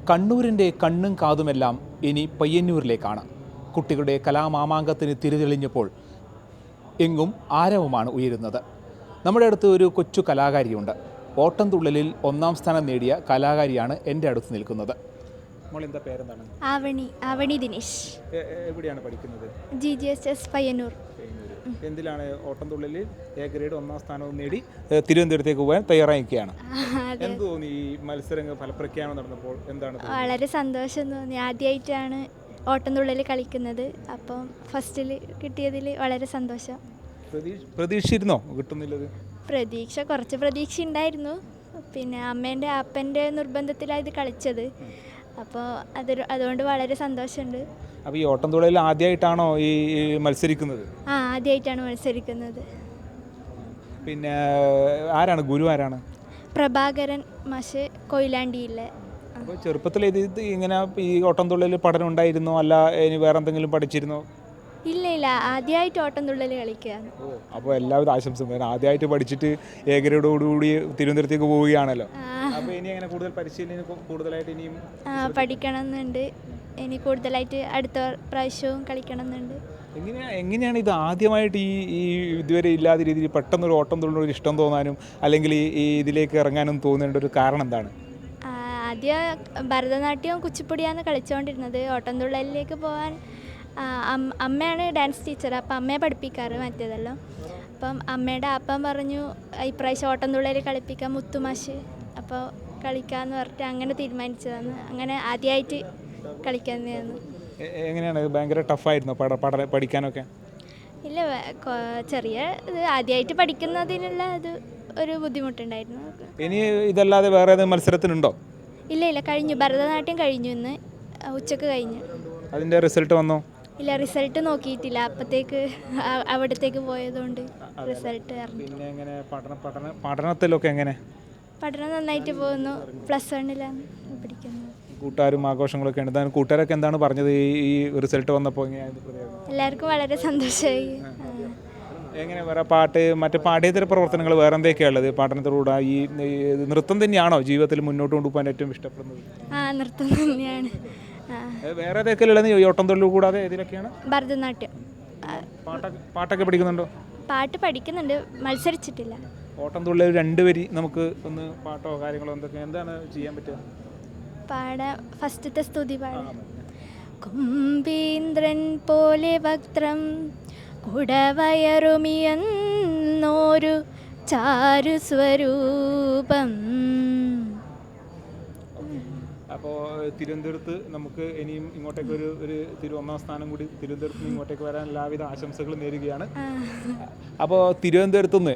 കണ്ണൂരിൻ്റെ കണ്ണും കാതുമെല്ലാം ഇനി പയ്യന്നൂരിലേക്കാണ്. കുട്ടികളുടെ കലാമാമാങ്കത്തിന് തിരിതെളിഞ്ഞപ്പോൾ എങ്ങും ആരവമാണ് ഉയരുന്നത്. നമ്മുടെ അടുത്ത് ഒരു കൊച്ചു കലാകാരിയുണ്ട്. ഓട്ടംതുള്ളലിൽ 1ാം സ്ഥാനം നേടിയ കലാകാരിയാണ് എൻ്റെ അടുത്ത് നിൽക്കുന്നത്. മോളെന്താ പേരെന്താണ്? ആവണി ദിനേശ്. എവിടെയാണ് പഠിക്കുന്നത്? GGHS പയ്യന്നൂർ. എന്തിലാണ്? ഓട്ടംതുള്ളലിൽ എ ഗ്രേഡ് 1ാം സ്ഥാനവും നേടി തിരുവനന്തപുരത്തേക്ക് പോകാൻ തയ്യാറായിരിക്കുകയാണ്. എന്ത് തോന്നി ഈ മത്സരങ്ങൾ ഫലപ്രഖ്യാപനം നടന്നപ്പോൾ? എന്താണ്? വളരെ സന്തോഷം തോന്നി. ആദ്യമായിട്ടാണ് ഓട്ടംതുള്ളൽ കളിക്കുന്നത്. അപ്പം ഫസ്റ്റിൽ കിട്ടിയതിൽ വളരെ സന്തോഷം. പ്രതീക്ഷിച്ചിരുന്നോ കിട്ടുന്നില്ലത്? കുറച്ച് പ്രതീക്ഷ ഉണ്ടായിരുന്നു. പിന്നെ അപ്പൻ്റെ നിർബന്ധത്തിലാണ് ഇത് കളിച്ചത്. അപ്പോൾ അതുകൊണ്ട് വളരെ സന്തോഷമുണ്ട്. അപ്പോൾ ഈ ഓട്ടംതുള്ളലിൽ ആദ്യമായിട്ടാണോ ഈ മത്സരിക്കുന്നത്? ആദ്യമായിട്ടാണ് മത്സരിക്കുന്നത്. പിന്നെ ആരാണ് ഗുരു? ആരാണ്? പ്രഭാകരൻ മാഷ്, കൊയിലാണ്ടിയിലെ. അപ്പോൾ ചെറുപ്പത്തിൽ ഇത് ഇങ്ങനെ ഈ ഓട്ടംതുള്ളലിൽ പഠനം ഉണ്ടായിരുന്നോ, അല്ല ഇനി വേറെ എന്തെങ്കിലും പഠിച്ചിരുന്നോ? ഇല്ല, ആദ്യമായിട്ട് ഓട്ടംതുള്ളൽ കളിക്കുകയാണ്. അപ്പോൾ എല്ലാവിധ ആശംസകളും. ആദ്യമായിട്ട് പഠിച്ചിട്ട് എ ഗ്രേഡോടുകൂടി തിരുവനന്തപുരത്തേക്ക് പോവുകയാണല്ലോ. അപ്പോൾ ഇനി അങ്ങനെ കൂടുതൽ പരിശീലനം കൂടുതലായിട്ട് ഇനിയും പഠിക്കണം എന്നുണ്ട്. ഇനി കൂടുതലായിട്ട് അടുത്ത പ്രാവശ്യവും കളിക്കണം എന്നുണ്ട്. എങ്ങനെയാണ് ഇത് ആദ്യമായിട്ട് ഈ ഇതുവരെ ഇല്ലാത്ത രീതിയിൽ പെട്ടെന്നൊരു ഓട്ടംതുള്ളലിനൊരു ഇഷ്ടം തോന്നാനും അല്ലെങ്കിൽ ഈ ഇതിലേക്ക് ഇറങ്ങാനും തോന്നേണ്ട ഒരു കാരണം എന്താണ്? ആദ്യം ഭരതനാട്യവും കുച്ചിപ്പുടിയാണ് കളിച്ചുകൊണ്ടിരുന്നത്. ഓട്ടംതുള്ളലിലേക്ക് പോകാൻ അമ്മയാണ് ഡാൻസ് ടീച്ചർ. അപ്പം അമ്മയെ പഠിപ്പിക്കാറ് മറ്റേതെല്ലാം. അപ്പം അമ്മയുടെ അപ്പം പറഞ്ഞു ഇപ്രാവശ്യം ഓട്ടംതുള്ളലിൽ കളിപ്പിക്കാം മുത്തുമാഷ്, അപ്പോൾ കളിക്കാമെന്ന് പറഞ്ഞിട്ട് അങ്ങനെ തീരുമാനിച്ചതാണ്. അങ്ങനെ ആദ്യമായിട്ട് കളിക്കാമെന്നാണ്. എങ്ങനെയാണ്? ഭയങ്കര ടഫായിരുന്നോ പഠിക്കാനൊക്കെ? ഇല്ല, ചെറിയ ഇത് ആദ്യമായിട്ട് പഠിക്കുന്നതിനുള്ള ഒരു ബുദ്ധിമുട്ടുണ്ടായിരുന്നു. ഇനി ഇതല്ലാതെ വേറെ ഏതെങ്കിലും മത്സരത്തിനുണ്ടോ? ഇല്ല, കഴിഞ്ഞു. ഭരതനാട്യം കഴിഞ്ഞു, ഇന്ന് ഉച്ചക്ക് കഴിഞ്ഞു. അതിൻ്റെ റിസൾട്ട് വന്നോ? ഇല്ല, റിസൾട്ട് നോക്കിയിട്ടില്ല. അപ്പോഴത്തേക്ക് അവിടത്തേക്ക് പോയതുകൊണ്ട് റിസൾട്ട് അറിഞ്ഞു. പിന്നെ എങ്ങനെ പഠനത്തിലൊക്കെ എങ്ങനെ? പഠനം നന്നായിട്ട് പോകുന്നു. +1 പഠിക്കുന്നത്. കൂട്ടുകാരും ആഘോഷങ്ങളൊക്കെ ഉണ്ട്. കൂട്ടുകാരൊക്കെ എന്താണ് പറഞ്ഞത് ഈ റിസൾട്ട് വന്നപ്പോൾ? എല്ലാവർക്കും വളരെ സന്തോഷമായി. എങ്ങനെ വേറെ പാട്ട്, മറ്റു പാഠ്യേതര പ്രവർത്തനങ്ങൾ വേറെ എന്തൊക്കെയാണ് ഉള്ളത് പഠനത്തിലൂടെ? ഈ നൃത്തം തന്നെയാണോ ജീവിതത്തിൽ മുന്നോട്ട് കൊണ്ടുപോകാൻ ഏറ്റവും ഇഷ്ടപ്പെടുന്നത്? നൃത്തം തന്നെയാണ്. വേറെ ഏതൊക്കെയുള്ളത്? ഈ ഓട്ടംതുള്ളൽ കൂടാതെ ഏതിലൊക്കെയാണ്? ഭരതനാട്യം. പാട്ടൊക്കെ പഠിക്കുന്നുണ്ടോ? പാട്ട് പഠിക്കുന്നുണ്ട്, മത്സരിച്ചിട്ടില്ല. ഓട്ടംതുള്ളൽ 2 വരി നമുക്ക് ഒന്ന് പാട്ടോ കാര്യങ്ങളോ എന്താണ് ചെയ്യാൻ പറ്റുക? ഫസ്റ്റത്തെ സ്തുതി പാടാം. കുംഭീന്ദ്രൻ പോലെ വക്രം കുടവയറുമിയെന്നോരു ചാരുസ്വരൂപം. അപ്പോൾ തിരുവനന്തപുരത്ത് നമുക്ക് ഇനിയും ഇങ്ങോട്ടേക്ക് ഒരു 1ാം സ്ഥാനം കൂടി തിരുവനന്തപുരത്ത് നിന്ന് ഇങ്ങോട്ടേക്ക് വരാൻ എല്ലാവിധ ആശംസകളും നേരുകയാണ്. അപ്പോൾ തിരുവനന്തപുരത്തു നിന്ന്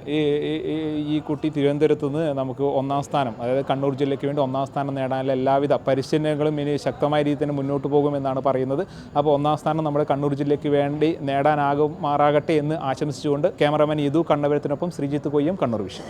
ഈ കുട്ടി തിരുവനന്തപുരത്തു നിന്ന് നമുക്ക് 1ാം സ്ഥാനം, അതായത് കണ്ണൂർ ജില്ലയ്ക്ക് വേണ്ടി 1ാം സ്ഥാനം നേടാനുള്ള എല്ലാവിധ പരിശീലനങ്ങളും ഇനി ശക്തമായ രീതിയിൽ തന്നെ മുന്നോട്ട് പോകുമെന്നാണ് പറയുന്നത്. അപ്പോൾ 1ാം സ്ഥാനം നമ്മുടെ കണ്ണൂർ ജില്ലയ്ക്ക് വേണ്ടി നേടാനാകുമാറാകട്ടെ എന്ന് ആശംസിച്ചുകൊണ്ട് ക്യാമറാമാൻ യദു കണ്ണപുരത്തിനൊപ്പം ശ്രീജിത്ത് കൊയ്യം, കണ്ണൂർ വിഷൻ.